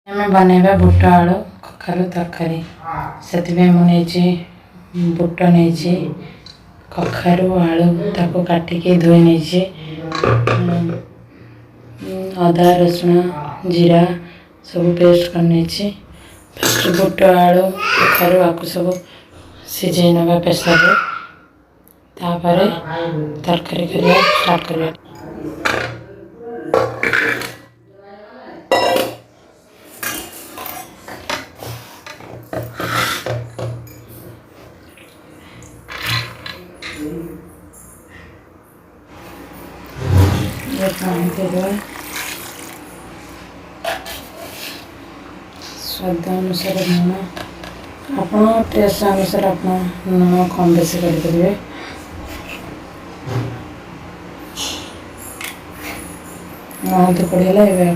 आम बनवा बुट आलू कखारु तरकारी से मुझे बुट नहीं कखारु आलू ताको काटिके धोई नहीं अदा रसुण जीरा सब पेस्ट कर नहीं फर्स्ट बुट आलू कखारु आपको सब सिझे ना प्रेसर तापर तरकारी करवा स्टार्ट करवा पानी देवा स्वाद अनुसार लुण आप टेस्ट अनुसार आप लुण कम बेसी करेंगे। हल्दी पड़ेगा ए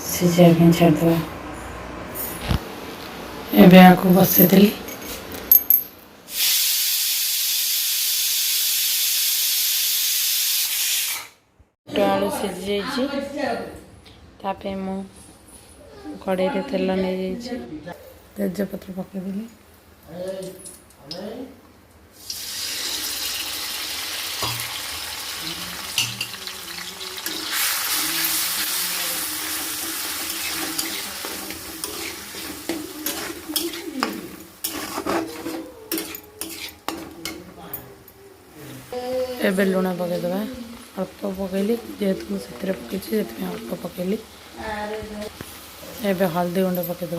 सीझा छाड़द ए बसई आलू सीझी जापे मु कड़े तेल नहीं तेजपत्र पकईदेली एबे लुण पकईदे अल्प पकईली जेहेतु से पकई अल्प पकईली एबे हल्दी गुंड पकईदे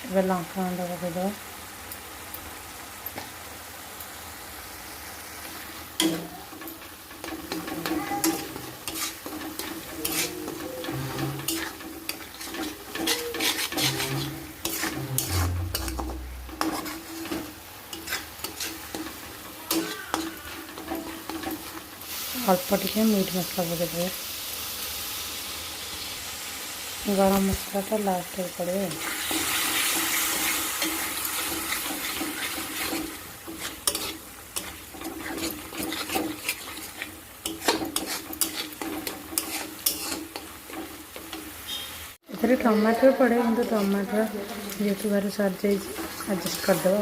एबे लंका गुंड पकईदे अल्प टिके मीट मसला पकईदे गरम मसलाटा लास्ट पड़े एथे टमाटर पड़े कि टमाटर जेहेतु बार सर जाइए एडजस्ट करदे।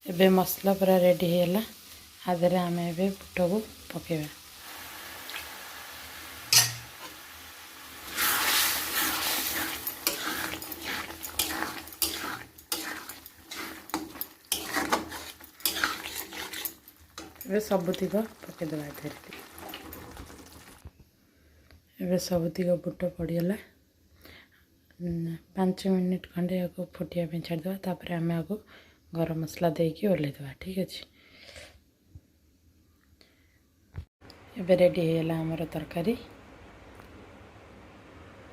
एबे मसला पूरा रेडी है आधे आम ए बुट को पकेबा ए सबुतिक पकईदे ए सबुतिक बुट पड़गला 5 मिनट खंडे या फुटिया छाड़देवा तापर आम आपको गरम मसला देके ओल्लैदेवा ठीक अच्छे। एबे रेडी है आमर तरकारी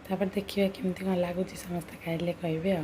तापर देखिए केमती कौन लगुच समस्त खाइले कहे।